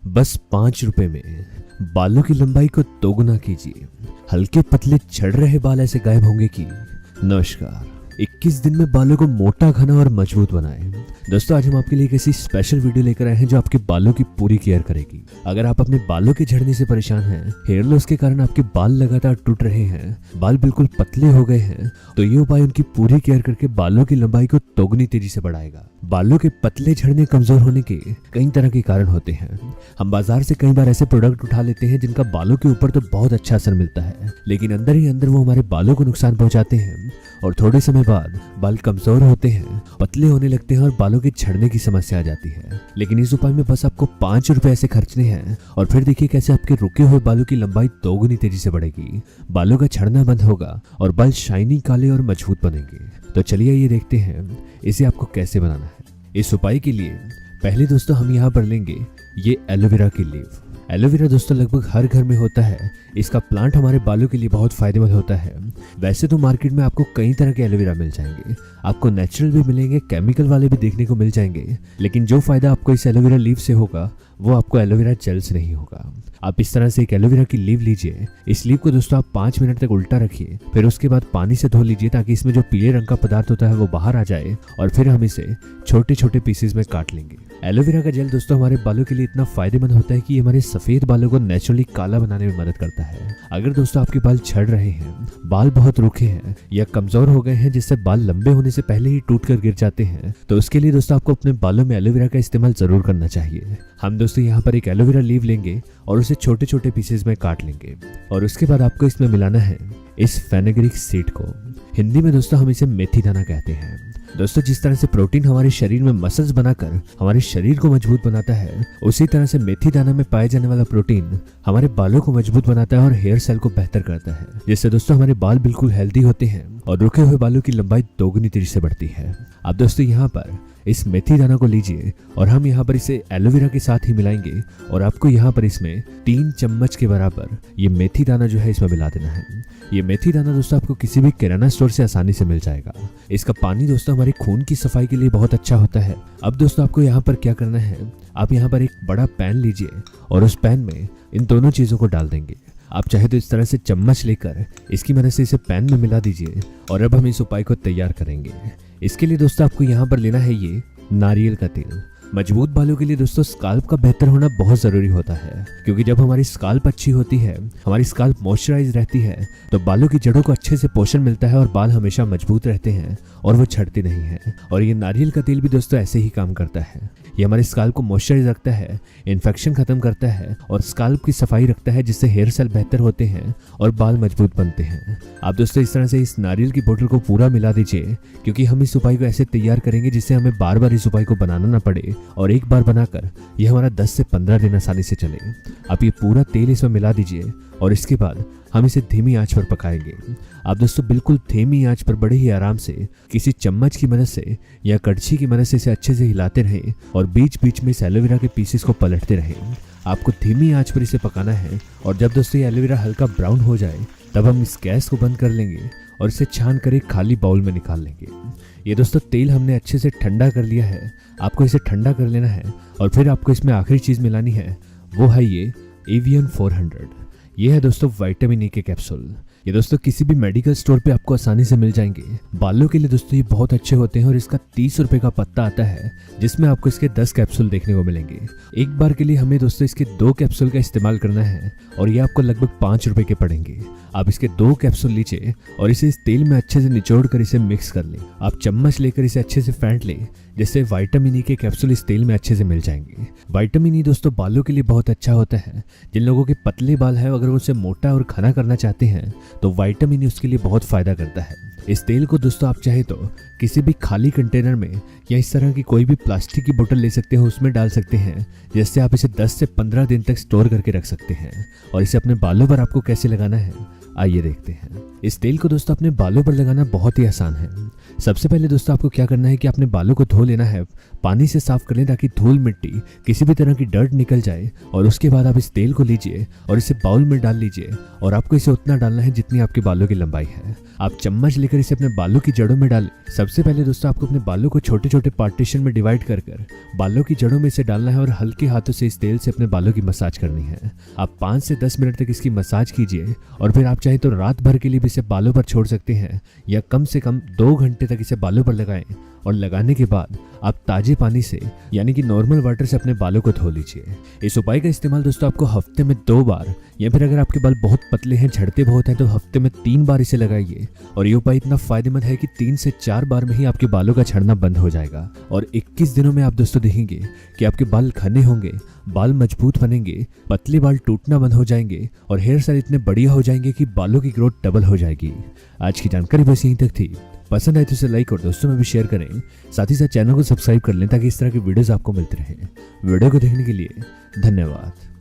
बस 5 रुपए में बालों की लंबाई को दोगुना कीजिए। हल्के पतले झड़ रहे बाल ऐसे गायब होंगे कि नमस्कार। 21 दिन में बालों को मोटा, घना और मजबूत बनाएं। दोस्तों, आज हम आपके लिए एक ऐसी स्पेशल वीडियो लेकर आए हैं जो आपके बालों की पूरी केयर करेगी। अगर आप अपने बालों के झड़ने से परेशान हैं, हेयर लॉस के कारण आपके बाल लगातार टूट रहे हैं, बाल बिल्कुल पतले हो गए हैं, तो ये उपाय उनकी पूरी केयर करके बालों की लंबाई को दोगुनी तेजी से बढ़ाएगा। बालों के पतले झड़ने, कमजोर होने के कई तरह के कारण होते हैं। हम बाजार से कई बार ऐसे प्रोडक्ट उठा लेते हैं जिनका बालों के ऊपर तो बहुत अच्छा असर मिलता है, लेकिन अंदर ही अंदर वो हमारे बालों को नुकसान पहुंचाते हैं और थोड़े समय बाद बाल कमजोर होते हैं, पतले होने लगते हैं और बालों के झड़ने की समस्या आ जाती है। लेकिन इस उपाय में बस आपको 5 रुपए ऐसे खर्चने हैं और फिर देखिए कैसे आपके रुके हुए बालों की लंबाई दोगुनी तेजी से बढ़ेगी, बालों का झड़ना बंद होगा और बाल शाइनी, काले और मजबूत बनेंगे। तो चलिए ये देखते हैं इसे आपको कैसे बनाना है। इस उपाय के लिए पहले दोस्तों हम यहाँ पर लेंगे ये एलोवेरा की लीफ। एलोवेरा दोस्तों लगभग हर घर में होता है। इसका प्लांट हमारे बालों के लिए बहुत फायदेमंद होता है। वैसे तो मार्केट में आपको कई तरह के एलोवेरा मिल जाएंगे, आपको नेचुरल भी मिलेंगे, केमिकल वाले भी देखने को मिल जाएंगे, लेकिन जो फायदा आपको इस एलोवेरा लीफ से होगा वो आपको एलोवेरा जेल से नहीं होगा। आप इस तरह से एक एलोवेरा की लीफ लीजिए। इस लीफ को दोस्तों आप 5 मिनट तक उल्टा रखिए, फिर उसके बाद पानी से धो लीजिए ताकि इसमें जो पीले रंग का पदार्थ होता है वो बाहर आ जाए और फिर हम इसे छोटे छोटे पीसेस में काट लेंगे। एलोवेरा का जेल दोस्तों हमारे बालों के लिए इतना फायदेमंद होता है कि ये हमारे सफेद बालों को नेचुरली काला बनाने में मदद करता है। अगर दोस्तों आपके बाल झड़ रहे हैं, बाल बहुत रूखे हैं या कमजोर हो गए हैं जिससे बाल लंबे होने से पहले ही टूट कर गिर जाते हैं, तो उसके लिए दोस्तों आपको अपने बालों में एलोवेरा का इस्तेमाल जरूर करना चाहिए। हम दोस्तों यहाँ पर एक एलोवेरा लीफ लेंगे और उसे छोटे छोटे पीसेस में काट लेंगे और उसके बाद आपको इसमें मिलाना है इस फेनेग्रीक सीड को। हिंदी में दोस्तों हम इसे मेथी दाना कहते हैं। दोस्तों, जिस तरह से प्रोटीन हमारे शरीर में मसल्स बनाकर हमारे शरीर को मजबूत बनाता है, उसी तरह से मेथी दाना में पाए जाने वाला प्रोटीन हमारे बालों को मजबूत बनाता है और हेयर सेल को बेहतर करता है, जिससे दोस्तों हमारे बाल बिल्कुल हेल्दी होते हैं और रुके हुए बालों की लंबाई दोगुनी तेजी से बढ़ती है। अब दोस्तों यहाँ पर इस मेथी दाना को लीजिए और हम यहाँ पर इसे एलोवेरा के साथ ही मिलाएंगे और आपको यहाँ पर इसमें 3 चम्मच के बराबर ये मेथी दाना जो है इसमें मिला देना है। ये मेथी दाना दोस्तों आपको किसी भी किराना स्टोर से आसानी से मिल जाएगा। इसका पानी दोस्तों हमारे खून की सफाई के लिए बहुत अच्छा होता है। अब दोस्तों आपको यहाँ पर क्या करना है, आप यहाँ पर एक बड़ा पैन लीजिए और उस पैन में इन दोनों चीजों को डाल देंगे। आप चाहे तो इस तरह से चम्मच लेकर इसकी मदद से इसे पैन में मिला दीजिए और अब हम इस उपाय को तैयार करेंगे। इसके लिए दोस्तों आपको यहाँ पर लेना है ये नारियल का तेल। मजबूत बालों के लिए दोस्तों स्काल्प का बेहतर होना बहुत जरूरी होता है, क्योंकि जब हमारी स्काल्प अच्छी होती है, हमारी स्काल्प मॉइस्चराइज रहती है, तो बालों की जड़ों को अच्छे से पोषण मिलता है और बाल हमेशा मजबूत रहते हैं और वो झड़ते नहीं हैं। और ये नारियल का तेल भी दोस्तों ऐसे ही काम करता है। ये हमारे स्काल्प को मॉइस्चराइज रखता है, इन्फेक्शन खत्म करता है और स्काल्प की सफाई रखता है, जिससे हेयर सेल बेहतर होते हैं और बाल मजबूत बनते हैं। आप दोस्तों इस तरह से इस नारियल की बोतल को पूरा मिला दीजिए, क्योंकि हम इस उपाय को ऐसे तैयार करेंगे जिससे हमें बार बार इस उपाय को बनाना ना पड़े और एक बार बनाकर यह हमारा 10 से 15 दिन आसानी से चले। आप ये पूरा तेल इसमें मिला दीजिए और इसके बाद हम इसे धीमी आंच पर पकाएंगे। आप दोस्तों बिल्कुल धीमी आंच पर बड़े ही आराम से किसी चम्मच की मदद से या कड़छी की मदद से इसे अच्छे से हिलाते रहें और बीच बीच में इस एलोवेरा के पीसेस को पलटते रहें। आपको धीमी आंच पर इसे पकाना है और जब दोस्तों ये एलोवेरा हल्का ब्राउन हो जाए तब हम इस गैस को बंद कर लेंगे और इसे छान कर एक खाली बाउल में निकाल लेंगे। ये दोस्तों तेल हमने अच्छे से ठंडा कर लिया है। आपको इसे ठंडा कर लेना है और फिर आपको इसमें आखिरी चीज मिलानी है, वो है ये एवियन 400। ये है दोस्तों विटामिन ई के कैप्सूल। ये दोस्तों किसी भी मेडिकल स्टोर पे आपको आसानी से मिल जाएंगे। बालों के लिए दोस्तों ये बहुत अच्छे होते हैं और इसका 30 रुपए का पत्ता आता है, जिसमें आपको इसके 10 कैप्सूल देखने को मिलेंगे। एक बार के लिए हमें दोस्तों इसके 2 कैप्सूल का इस्तेमाल करना है और ये आपको लगभग 5 रुपए के पड़ेंगे। आप इसके 2 कैप्सूल लीजिए और इसे इस तेल में अच्छे से निचोड़ कर इसे मिक्स कर लें। आप चम्मच लेकर इसे अच्छे से फेंट लें, जिससे विटामिन ई के कैप्सूल इस तेल में अच्छे से मिल जाएंगे। विटामिन ई दोस्तों बालों के लिए बहुत अच्छा होता है। जिन लोगों के पतले बाल है, अगर वो उसे मोटा और घना करना चाहते हैं तो विटामिन ई उसके लिए बहुत फायदा करता है। इस तेल को दोस्तों आप चाहे तो किसी भी खाली कंटेनर में या इस तरह की कोई भी प्लास्टिक की बोतल ले सकते हैं, उसमें डाल सकते हैं, जिससे आप इसे 10 से 15 दिन तक स्टोर करके रख सकते हैं। और इसे अपने बालों पर आपको कैसे लगाना है आइए देखते हैं। इस तेल को दोस्तों अपने बालों पर लगाना बहुत ही आसान है। सबसे पहले दोस्तों आपको क्या करना है कि अपने बालों को धो लेना है, पानी से साफ कर लें ताकि धूल मिट्टी किसी भी तरह की डर्ट निकल जाए। और उसके बाद आप इस तेल को लीजिए और इसे बाउल में डाल लीजिए और आपको इसे उतना डालना है जितनी आपके बालों की लंबाई है। आप चम्मच लेकर इसे अपने बालों की जड़ों में डालें। सबसे पहले दोस्तों आपको अपने बालों को छोटे छोटे पार्टीशन में डिवाइड कर बालों की जड़ों में इसे डालना है और हल्के हाथों से इस तेल से अपने बालों की मसाज करनी है। आप 5 से 10 मिनट तक इसकी मसाज कीजिए और फिर आप चाहे तो रात भर के लिए भी इसे बालों पर छोड़ सकते हैं या कम से कम 2 घंटे तक इसे बालों पर लगाएं। और लगाने के बाद आप ताजे पानी से यानी कि नॉर्मल वाटर से अपने बालों को धो लीजिए। इस उपाय का इस्तेमाल दोस्तों आपको हफ्ते में 2 बार या फिर अगर आपके बाल बहुत पतले हैं, झड़ते बहुत हैं, तो हफ्ते में 3 बार इसे लगाइए। और ये उपाय इतना फायदेमंद है कि 3 से 4 बार में ही आपके बालों का झड़ना बंद हो जाएगा। और 21 दिनों में आप दोस्तों देखेंगे कि आपके बाल घने होंगे, बाल मजबूत बनेंगे, पतले बाल टूटना बंद हो जाएंगे और हेयर स्टाइल इतने बढ़िया हो जाएंगे कि बालों की ग्रोथ डबल हो जाएगी। आज की जानकारी बस यहीं तक थी। पसंद आए तो इसे लाइक और दोस्तों में भी शेयर करें। साथ ही साथ चैनल को सब्सक्राइब कर लें ताकि इस तरह की वीडियोस आपको मिलते रहें। वीडियो को देखने के लिए धन्यवाद।